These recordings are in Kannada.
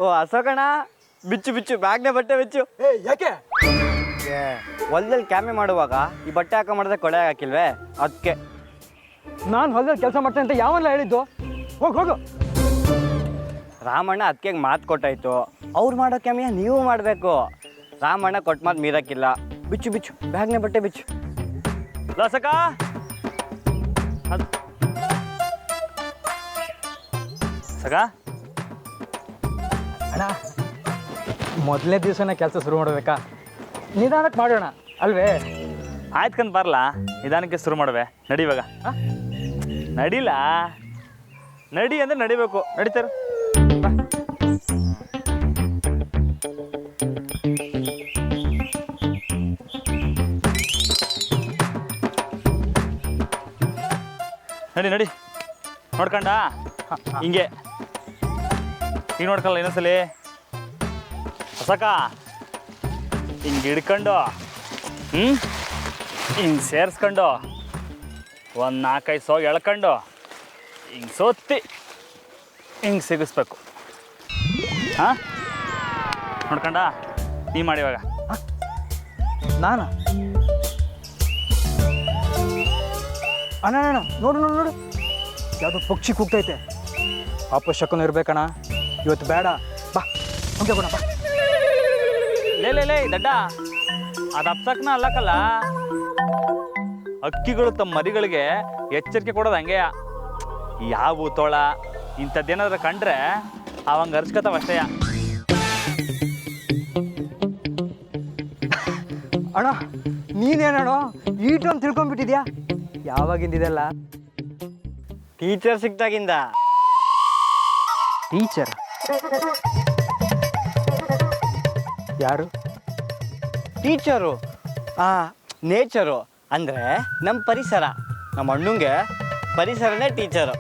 ಓ ಅಶೋಕಣ್ಣ, ಬಿಚ್ಚು ಬಿಚ್ಚು ಬ್ಯಾಗ್ನೆ ಬಟ್ಟೆ ಬಿಚ್ಚು. ಯಾಕೆ ಹೊಲದಲ್ಲಿ ಕ್ಯಾಮೆ ಮಾಡುವಾಗ ಈ ಬಟ್ಟೆ ಹಾಕೋ ಮಾಡಿದ್ರೆ ಕೊಳೆ ಹಾಕಿಲ್ವೇ, ಅದಕ್ಕೆ. ನಾನು ಹೊಲದಲ್ಲಿ ಕೆಲಸ ಮಾಡ್ತೇನೆ ಅಂತ ಯಾವಲ್ಲ ಹೇಳಿದ್ದು? ಹೋಗು ಹೋಗು. ರಾಮಣ್ಣ ಅದಕ್ಕೆ ಮಾತು ಕೊಟ್ಟಾಯ್ತು, ಅವ್ರು ಮಾಡೋ ಕ್ಯಾಮೆಯ ನೀವು ಮಾಡಬೇಕು. ರಾಮಣ್ಣ ಕೊಟ್ಟ ಮಾತು ಮೀರಕ್ಕಿಲ್ಲ. ಬಿಚ್ಚು ಬಿಚ್ಚು ಬ್ಯಾಗ್ನೆ ಬಟ್ಟೆ ಬಿಚ್ಚು. ಲಸಕ ಸಕ ಅಣ್ಣ, ಮೊದಲನೇ ದಿವಸನೇ ಕೆಲಸ ಶುರು ಮಾಡಬೇಕಾ? ನಿಧಾನಕ್ಕೆ ಮಾಡೋಣ ಅಲ್ವೇ? ಆಯ್ತ್ಕಂತ ಬರಲ್ಲ, ನಿಧಾನಕ್ಕೆ ಶುರು ಮಾಡುವೆ. ನಡಿ ಇವಾಗ. ನಡಿಲ್ಲ, ನಡಿ ಅಂದ್ರೆ ನಡಿಬೇಕು. ನಡೀತಾರ ನಡಿ ನಡಿ. ನೋಡ್ಕಂಡ ಹಿಂಗೆ ಈಗ ನೋಡ್ಕಲ್ಲ ಇನ್ನೊಂದ್ಸಲಿ. ಹೊಸಕ ಹಿಂಗೆ ಹಿಡ್ಕೊಂಡು ಹಿಂಗೆ ಸೇರಿಸ್ಕೊಂಡು ಒಂದು 4-5 ಸೋ ಎಳ್ಕೊಂಡು ಹಿಂಗೆ ಸೋತ್ತಿ ಹಿಂಗೆ ಸಿಗಿಸ್ಬೇಕು. ಹಾಂ ನೋಡ್ಕಂಡ ನೀ ಮಾಡಿ ಇವಾಗ. ನಾನು ಅಣ್ಣ ಅಣ್ಣ ನೋಡು ನೋಡು ನೋಡು, ಯಾವುದೋ ಪಕ್ಷಿ ಕೂಗ್ತೈತೆ. ಅಪಶಕನ ಇರ್ಬೇಕಣ್ಣ, ಇವತ್ತು ಬೇಡ. ಬಾ ಹೋಗಿ ಬಾ. ಲೇ ದಡ್ಡ, ಅದು ಅಪ್ಸಕ್ನ ಅಲ್ಲಕ್ಕಲ್ಲ. ಅಕ್ಕಿಗಳು ತಮ್ಮ ಮರಿಗಳಿಗೆ ಎಚ್ಚರಿಕೆ ಕೊಡೋದು ಹಂಗೆ. ಯಾವ ತೋಳ ಇಂಥದ್ದೇನಾದ್ರೂ ಕಂಡ್ರೆ ಅವಂಗೆ ಅರ್ಸ್ಕೊತಾವ ಅಷ್ಟೇ. ಅಣ್ಣ ನೀನೇನಣ್ಣ ಈಟು ಅಂತ ತಿಳ್ಕೊಂಡ್ಬಿಟ್ಟಿದ್ಯಾ? ಯಾವಾಗಿಂದಿದೆಲ್ಲ? ಟೀಚರ್ ಸಿಕ್ತಾಗಿಂದ. ಟೀಚರ್ ಯಾರು? ಟೀಚರು ನೇಚರು ಅಂದರೆ ನಮ್ಮ ಪರಿಸರ. ನಮ್ಮ ಅಣ್ಣಂಗೆ ಪರಿಸರನೇ ಟೀಚರು.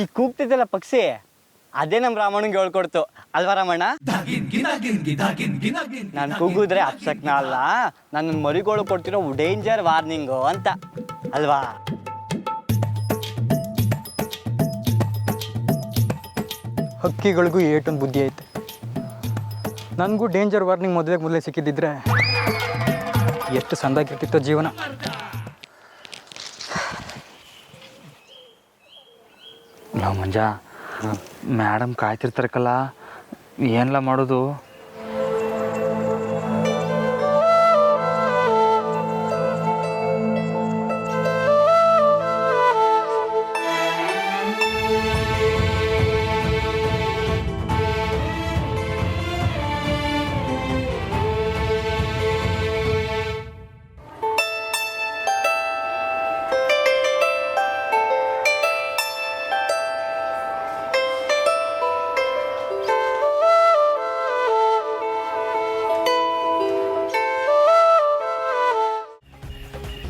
ಈ ಕೂಗ್ತಿದ್ದಲ್ಲ ಪಕ್ಷಿ, ಅದೇ ನಮ್ಮ ರಾಮಣ್ಣಂಗೆ ಹೇಳ್ಕೊಡ್ತು ಅಲ್ವಾ ರಾಮಣ್ಣ? ನಾನು ಕೂಗಿದ್ರೆ ಅಪ್ಸಕ್ನ ಅಲ್ಲ, ನನ್ನ ಮರಿಗಳು ಕೊಡ್ತಿರೋ ಡೇಂಜರ್ ವಾರ್ನಿಂಗು ಅಂತ ಅಲ್ವಾ? ಹಕ್ಕಿಗಳಿಗೂ ಏಟೊಂದು ಬುದ್ಧಿ ಐತೆ. ನನಗೂ ಡೇಂಜರ್ ವಾರ್ನಿಂಗ್ ಮೊದಲೇ ಸಿಕ್ಕಿದ್ದಿದ್ರೆ ಎಷ್ಟು ಸಂದಾಗಿರ್ತಿತ್ತೋ ಜೀವನ. ನಾವು ಮಂಜ, ಮೇಡಮ್ ಕಾಯ್ತಿರ್ತಾರಕ್ಕಲ್ಲ, ಏನೆಲ್ಲ ಮಾಡೋದು?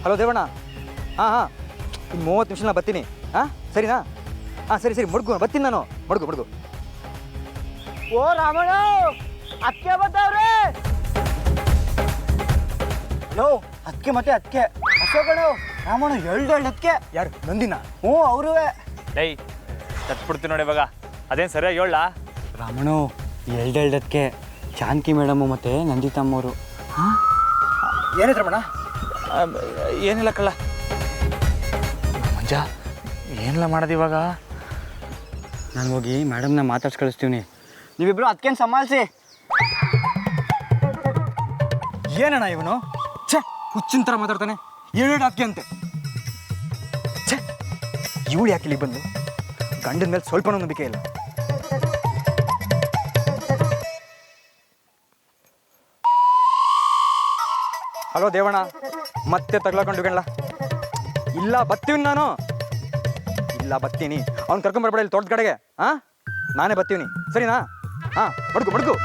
ಹಲೋ ದೇವಣ್ಣ, ಹಾಂ ಇನ್ನು 30 ನಿಮಿಷ ಬರ್ತೀನಿ. ಸರಿನಾ? ಸರಿ ಮುಡ್ಗು ಬರ್ತೀನಿ ನಾನು. ಮುಡ್ಗು. ಓ ರಾಮಣ್ಣ, ಅಕ್ಕೆ ಬರ್ತಾವ್ರೆ. ಲೋ ಅದಕ್ಕೆ ಮತ್ತೆ ಅದಕ್ಕೆ ಅಶೋಕಣ್ಣ, ರಾಮಣ್ಣ ಎರಡು ಅದಕ್ಕೆ. ಯಾರು? ನಂದಿನ? ಹ್ಞೂ ಅವರುವೆ. ಏಯ್ ತಟ್ಬಿಡ್ತೀನಿ ನೋಡಿ ಇವಾಗ. ಅದೇನು ಸರಿಯಾಗಿ ಹೇಳ. ರಾಮಣ್ಣ ಎರಡಕ್ಕೆ ಜಾನಕಿ ಮೇಡಮು ಮತ್ತು ನಂದಿತಮ್ಮವರು. ಏನಾಯ್ತು ರಮಣ? ಏನಿಲ್ಲ ಕಳ್ಳ. ಮಂಜ ಏನೆಲ್ಲ ಮಾಡೋದು ಇವಾಗ? ನಾನು ಹೋಗಿ ಮೇಡಮ್ನ ಮಾತಾಡ್ಸಿ ಕಳಿಸ್ತೀವಿ. ನೀವಿಬ್ರು ಅದಕ್ಕೇನು ಸಂಭಾಳಿಸಿ. ಏನಣ್ಣ ಇವನು? ಛೇ, ಹುಚ್ಚಿನ ಥರ ಮಾತಾಡ್ತಾನೆ. ಎರಡು ಅದಕ್ಕೆ ಅಂತೆ. ಛೇ, ಇವಳು ಯಾಕೆ ಇಲ್ಲಿ ಬಂದು? ಗಂಡನ ಮೇಲೆ ಸ್ವಲ್ಪ ನಂಬಿಕೆ ಇಲ್ಲ. ಹಲೋ ದೇವಣ್ಣ, ಮತ್ತೆ ತಗ್ಲಾಕೊಂಡು ಗಣ್ಲ. ಇಲ್ಲ ಬರ್ತೀವಿ ನಾನು. ಇಲ್ಲ ಬರ್ತೀನಿ. ಅವ್ನು ಕರ್ಕೊಂಬರ್ಬೇಡ ಇಲ್ಲಿ ತೋಟದ ಕಡೆಗೆ. ನಾನೇ ಬರ್ತೀವಿ, ಸರಿನಾ? ಮಡ್ಗು.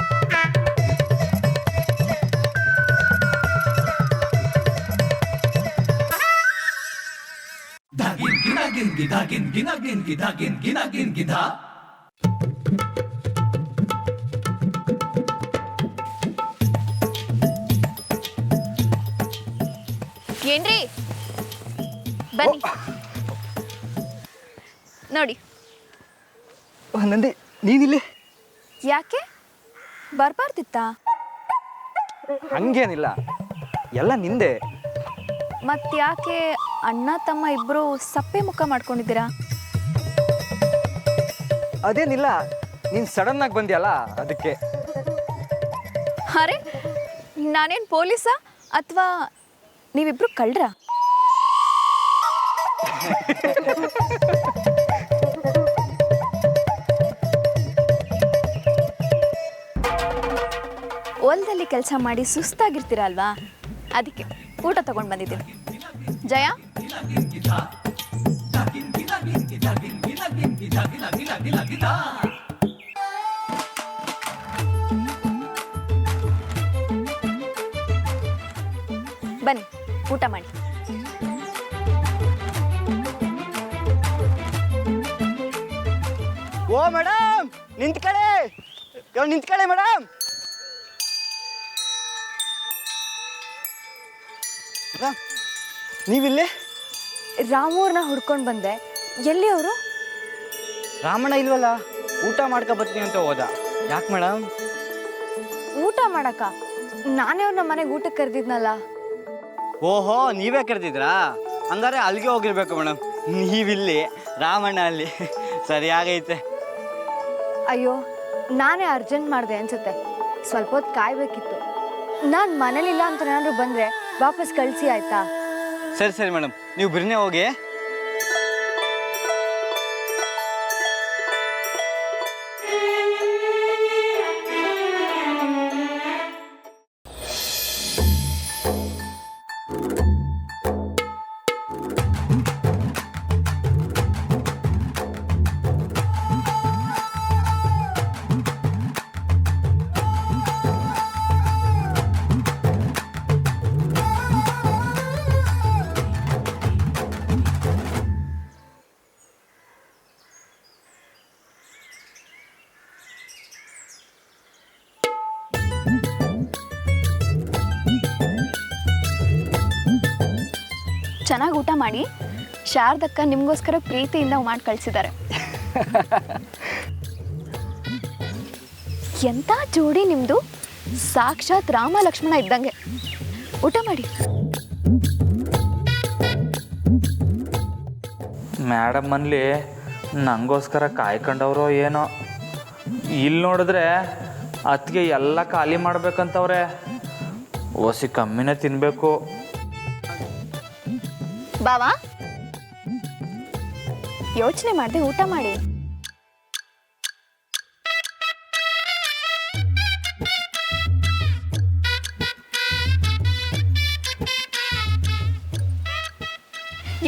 ಏನ್ರಿ ಬನ್ನಿ. ನೋಡಿ. ನಂದಿ ನೀನಿಲ್ಲಿ? ಯಾಕೆ ಬರ್ಬಾರ್ದಿತ್ತಾ? ಹಂಗೇನಿಲ್ಲ, ಎಲ್ಲ ನಿಂದೆ. ಮತ್ತ್ಯಾಕೆ ಅಣ್ಣ ತಮ್ಮ ಇಬ್ಬರು ಸಪ್ಪೆ ಮುಖ ಮಾಡ್ಕೊಂಡಿದ್ದೀರಾ? ಅದೇನಿಲ್ಲ, ನೀನು ಸಡನ್ನಾಗಿ ಬಂದ್ಯಲ್ಲ ಅದಕ್ಕೆ. ಅರೆ, ನಾನೇನು ಪೊಲೀಸಾ ಅಥವಾ ನೀವಿಬ್ರು ಕಳ್ರಾ? ಹೊಲದಲ್ಲಿ ಕೆಲಸ ಮಾಡಿ ಸುಸ್ತಾಗಿರ್ತೀರಲ್ವಾ, ಅದಕ್ಕೆ ಊಟ ತಗೊಂಡು ಬಂದಿದ್ದೀನಿ. ಜಯ, ಬನ್ನಿ ಊಟ ಮಾಡಿ. ಓ ಮೇಡಮ್, ನಿಂತ್ಕಳೆ ಮೇಡಮ್. ನೀವಿಲ್ಲಿ? ರಾಮೂರ್ನ ಹುಡ್ಕೊಂಡು ಬಂದೆ. ಎಲ್ಲಿ ಅವರು? ರಾಮಣ್ಣ ಇಲ್ವಲ್ಲ, ಊಟ ಮಾಡ್ಕೊ ಬರ್ತೀನಿ ಅಂತ ಹೋದ. ಯಾಕೆ ಮೇಡಮ್? ಊಟ ಮಾಡಕ್ಕ? ನಾನೇ ಅವ್ರನ್ನ ಮನೆಗೆ ಊಟಕ್ಕೆ ಕರೆದಿದ್ನಲ್ಲ. ಓಹೋ, ನೀವೇ ಕರೆದಿದ್ರಾ? ಹಂಗಾರೆ ಅಲ್ಲಿಗೆ ಹೋಗಿರ್ಬೇಕು ಮೇಡಮ್. ನೀವಿಲ್ಲಿ, ರಾಮಣ್ಣ ಅಲ್ಲಿ. ಸರಿಯಾಗೈತೆ. ಅಯ್ಯೋ, ನಾನೇ ಅರ್ಜೆಂಟ್ ಮಾಡಿದೆ ಅನ್ಸುತ್ತೆ. ಸ್ವಲ್ಪ ಹೊತ್ತು ಕಾಯ್ಬೇಕಿತ್ತು. ನಾನು ಮನೇಲಿಲ್ಲ ಅಂತ ಏನಾದ್ರು ಬಂದರೆ ವಾಪಸ್ ಕಳಿಸಿ ಆಯ್ತಾ? ಸರಿ ಮೇಡಮ್, ನೀವು ಬಿರ್ನೆ ಹೋಗಿ. ಚೆನ್ನಾಗಿ ಊಟ ಮಾಡಿ. ಶಾರದಕ್ಕ ನಿಮಗೋಸ್ಕರ ಪ್ರೀತಿಯಿಂದ ಮಾಡಿ ಕಳಿಸಿದ್ದಾರೆ. ಎಂಥ ಜೋಡಿ ನಿಮ್ಮದು, ಸಾಕ್ಷಾತ್ ರಾಮ ಲಕ್ಷ್ಮಣ ಇದ್ದಂಗೆ. ಊಟ ಮಾಡಿ. ಮೇಡಮ್ ಮನೇಲಿ ನನಗೋಸ್ಕರ ಕಾಯ್ಕೊಂಡವ್ರೋ ಏನೋ. ಇಲ್ಲಿ ನೋಡಿದ್ರೆ ಅದಕ್ಕೆ ಎಲ್ಲ ಖಾಲಿ ಮಾಡ್ಬೇಕಂತವ್ರೆ. ಓಸಿ ಕಮ್ಮಿನೇ ತಿನ್ನಬೇಕು. ಬಾವಾ, ಯೋಚನೆ ಮಾಡದೆ ಊಟ ಮಾಡಿ.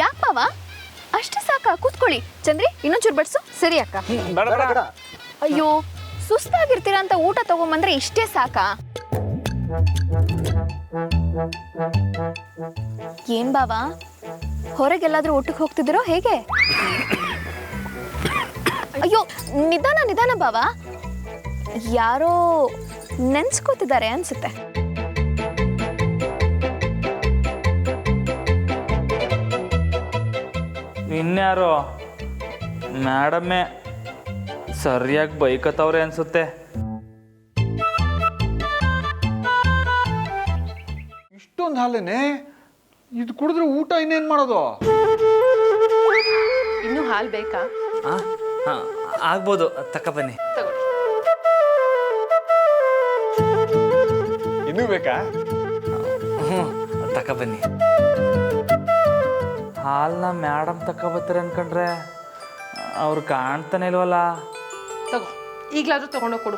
ಯಾಕೆ ಬಾವಾ, ಅಷ್ಟೇ ಸಾಕ? ಕೂತ್ಕೊಳ್ಳಿ. ಚಂದ್ರಿ, ಇನ್ನೊಂಚೂರು ಬಡ್ಸು. ಸರಿ ಅಕ್ಕ. ಅಯ್ಯೋ, ಸುಸ್ತಾಗಿರ್ತೀರಾ ಅಂತ ಊಟ ತಗೊಂಬಂದ್ರೆ ಇಷ್ಟೇ ಸಾಕಾ? ಏನ್ ಬಾವಾ, ಹೊರಗೆಲ್ಲಾದ್ರೂ ಊಟಕ್ಕೆ ಹೋಗ್ತಿದ್ದೀರೋ ಹೇಗೆ? ಅಯ್ಯೋ, ನಿಧಾನ ಬಾವಾ, ಯಾರೋ ನೆನ್ಸ್ಕೋತಿದ್ದಾರೆ ಅನ್ಸುತ್ತೆ. ಇನ್ಯಾರೋ ಮೇಡಮ್ಮೇ ಸರಿಯಾಗಿ ಬೈಕತ್ತವ್ರೆ ಅನ್ಸುತ್ತೆ. ಇಷ್ಟೊಂದು ಹಾಲೇನೆ, ಇದು ಕುಡಿದ್ರೆ ಊಟ ಇನ್ನೇನು ಮಾಡೋದು? ಇನ್ನೂ ಹಾಲು ಬೇಕಾ? ಹಾಂ, ಆಗ್ಬೋದು. ತಕ್ಕ ಬನ್ನಿ. ಇನ್ನೂ ಬೇಕಾ? ಹ್ಞೂ, ತಕ್ಕ ಬನ್ನಿ. ಹಾಲನ್ನ ಮೇಡಮ್ ತಗೊಬತ್ತಾರೆ ಅನ್ಕೊಂಡ್ರೆ ಅವ್ರು ಕಾಣ್ತಾನೆ ಇಲ್ವಲ್ಲ. ತಗೋ, ಈಗಲಾದ್ರೂ ತಗೊಂಡೋಗಿ ಕೊಡು.